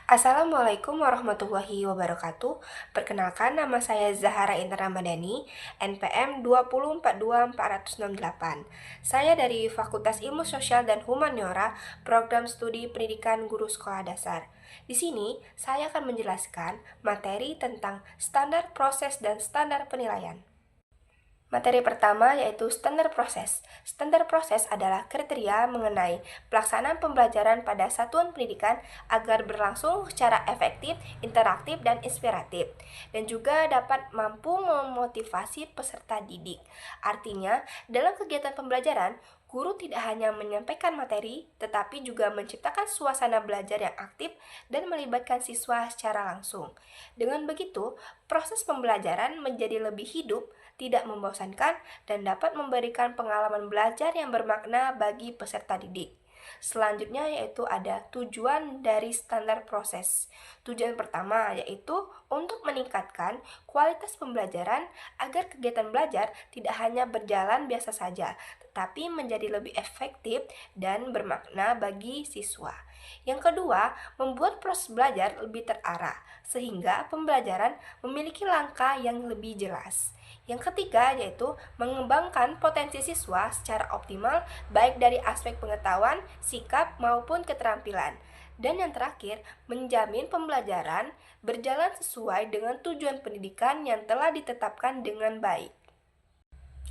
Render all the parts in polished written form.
Assalamualaikum warahmatullahi wabarakatuh. Perkenalkan, nama saya Zahara Intan Ramadhani, NPM 2042468. Saya dari Fakultas Ilmu Sosial dan Humaniora, Program Studi Pendidikan Guru Sekolah Dasar. Di sini, saya akan menjelaskan materi tentang standar proses dan standar penilaian. Materi pertama yaitu standar proses. Standar proses adalah kriteria mengenai pelaksanaan pembelajaran pada satuan pendidikan agar berlangsung secara efektif, interaktif, dan inspiratif, dan juga dapat mampu memotivasi peserta didik. Artinya, dalam kegiatan pembelajaran, guru tidak hanya menyampaikan materi, tetapi juga menciptakan suasana belajar yang aktif dan melibatkan siswa secara langsung. Dengan begitu, proses pembelajaran menjadi lebih hidup, tidak membosankan, dan dapat memberikan pengalaman belajar yang bermakna bagi peserta didik. Selanjutnya yaitu ada tujuan dari standar proses. Tujuan pertama yaitu untuk meningkatkan kualitas pembelajaran agar kegiatan belajar tidak hanya berjalan biasa saja, tetapi menjadi lebih efektif dan bermakna bagi siswa. Yang kedua, membuat proses belajar lebih terarah, sehingga pembelajaran memiliki langkah yang lebih jelas. Yang ketiga yaitu mengembangkan potensi siswa secara optimal baik dari aspek pengetahuan, sikap, maupun keterampilan. Dan yang terakhir, menjamin pembelajaran berjalan sesuai dengan tujuan pendidikan yang telah ditetapkan dengan baik.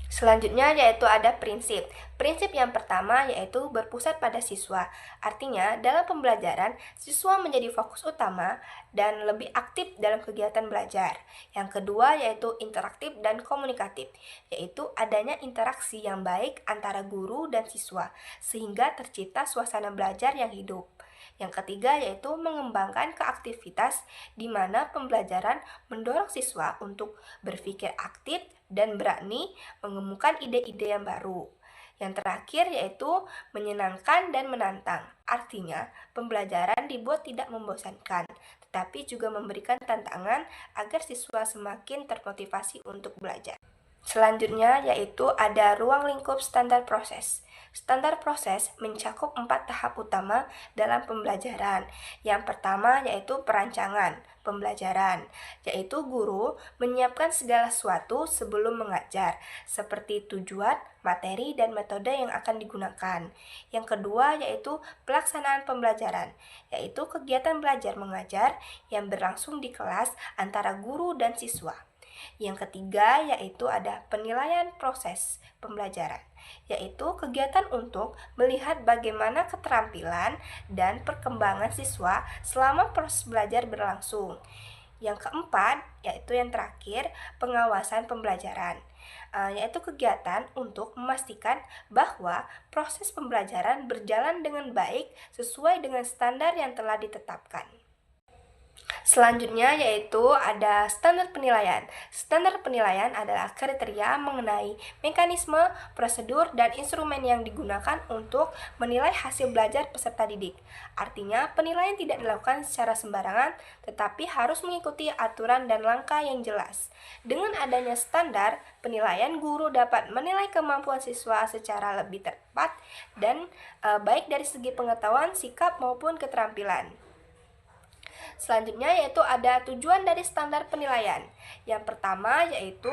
Selanjutnya yaitu ada prinsip. Prinsip yang pertama yaitu berpusat pada siswa. Artinya, dalam pembelajaran, siswa menjadi fokus utama dan lebih aktif dalam kegiatan belajar. Yang kedua yaitu interaktif dan komunikatif, yaitu adanya interaksi yang baik antara guru dan siswa, sehingga tercipta suasana belajar yang hidup. Yang ketiga yaitu mengembangkan keaktivitas di mana pembelajaran mendorong siswa untuk berpikir aktif dan berani mengemukan ide-ide yang baru. Yang terakhir yaitu menyenangkan dan menantang. Artinya, pembelajaran dibuat tidak membosankan, tetapi juga memberikan tantangan agar siswa semakin termotivasi untuk belajar. Selanjutnya yaitu ada ruang lingkup standar proses. Standar proses mencakup 4 tahap utama dalam pembelajaran. Yang pertama yaitu perancangan pembelajaran, yaitu guru menyiapkan segala sesuatu sebelum mengajar, seperti tujuan, materi, dan metode yang akan digunakan. Yang kedua yaitu pelaksanaan pembelajaran, yaitu kegiatan belajar mengajar yang berlangsung di kelas antara guru dan siswa. Yang ketiga yaitu ada penilaian proses pembelajaran, yaitu kegiatan untuk melihat bagaimana keterampilan dan perkembangan siswa selama proses belajar berlangsung. Yang keempat, yaitu yang terakhir, pengawasan pembelajaran, yaitu kegiatan untuk memastikan bahwa proses pembelajaran berjalan dengan baik sesuai dengan standar yang telah ditetapkan. Selanjutnya yaitu ada standar penilaian. Standar penilaian adalah kriteria mengenai mekanisme, prosedur, dan instrumen yang digunakan untuk menilai hasil belajar peserta didik. Artinya, penilaian tidak dilakukan secara sembarangan, tetapi harus mengikuti aturan dan langkah yang jelas. Dengan adanya standar penilaian, guru dapat menilai kemampuan siswa secara lebih tepat dan baik dari segi pengetahuan, sikap, maupun keterampilan. Selanjutnya yaitu ada tujuan dari standar penilaian. Yang pertama yaitu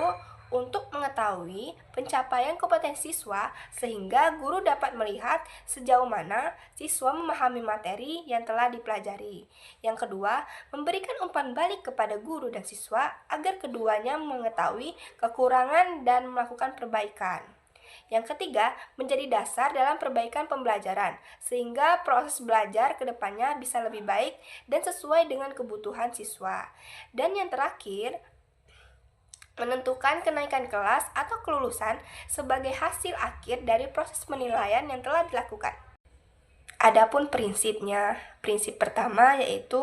untuk mengetahui pencapaian kompetensi siswa sehingga guru dapat melihat sejauh mana siswa memahami materi yang telah dipelajari. Yang kedua, memberikan umpan balik kepada guru dan siswa agar keduanya mengetahui kekurangan dan melakukan perbaikan. Yang ketiga, menjadi dasar dalam perbaikan pembelajaran, sehingga proses belajar ke depannya bisa lebih baik dan sesuai dengan kebutuhan siswa. Dan yang terakhir, menentukan kenaikan kelas atau kelulusan sebagai hasil akhir dari proses penilaian yang telah dilakukan. Adapun prinsipnya, prinsip pertama yaitu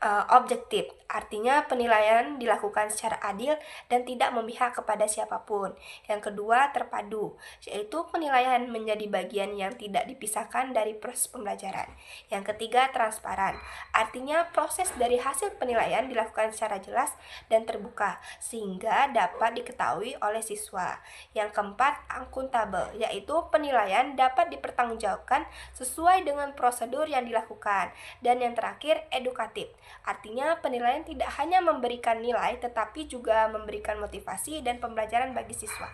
Objektif, artinya penilaian dilakukan secara adil dan tidak memihak kepada siapapun. Yang kedua, terpadu, yaitu penilaian menjadi bagian yang tidak dipisahkan dari proses pembelajaran. Yang ketiga, transparan, artinya proses dari hasil penilaian dilakukan secara jelas dan terbuka, sehingga dapat diketahui oleh siswa. Yang keempat, akuntabel, yaitu penilaian dapat dipertanggungjawabkan sesuai dengan prosedur yang dilakukan. Dan yang terakhir, edukatif, artinya penilaian tidak hanya memberikan nilai tetapi juga memberikan motivasi dan pembelajaran bagi siswa.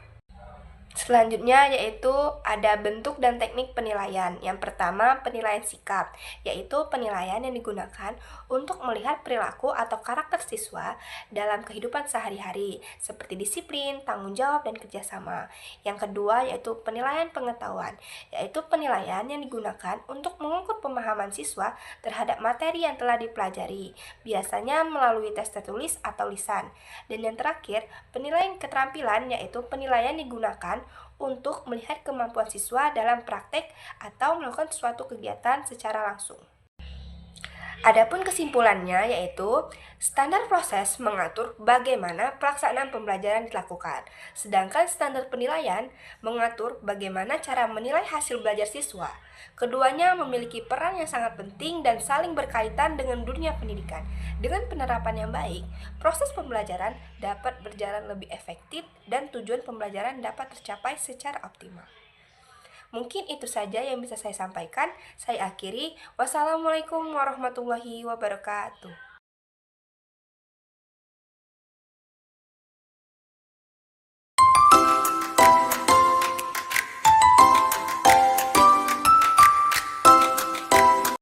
Selanjutnya yaitu ada bentuk dan teknik penilaian. Yang pertama, penilaian sikap, yaitu penilaian yang digunakan untuk melihat perilaku atau karakter siswa dalam kehidupan sehari-hari, seperti disiplin, tanggung jawab, dan kerjasama. Yang kedua yaitu penilaian pengetahuan, yaitu penilaian yang digunakan untuk mengukur pemahaman siswa terhadap materi yang telah dipelajari, biasanya melalui tes tertulis atau lisan. Dan yang terakhir, penilaian keterampilan, yaitu penilaian digunakan untuk melihat kemampuan siswa dalam praktek atau melakukan suatu kegiatan secara langsung. Adapun kesimpulannya yaitu standar proses mengatur bagaimana pelaksanaan pembelajaran dilakukan, sedangkan standar penilaian mengatur bagaimana cara menilai hasil belajar siswa. Keduanya memiliki peran yang sangat penting dan saling berkaitan dengan dunia pendidikan. Dengan penerapan yang baik, proses pembelajaran dapat berjalan lebih efektif dan tujuan pembelajaran dapat tercapai secara optimal. Mungkin itu saja yang bisa saya sampaikan. Saya akhiri. Wassalamualaikum warahmatullahi wabarakatuh.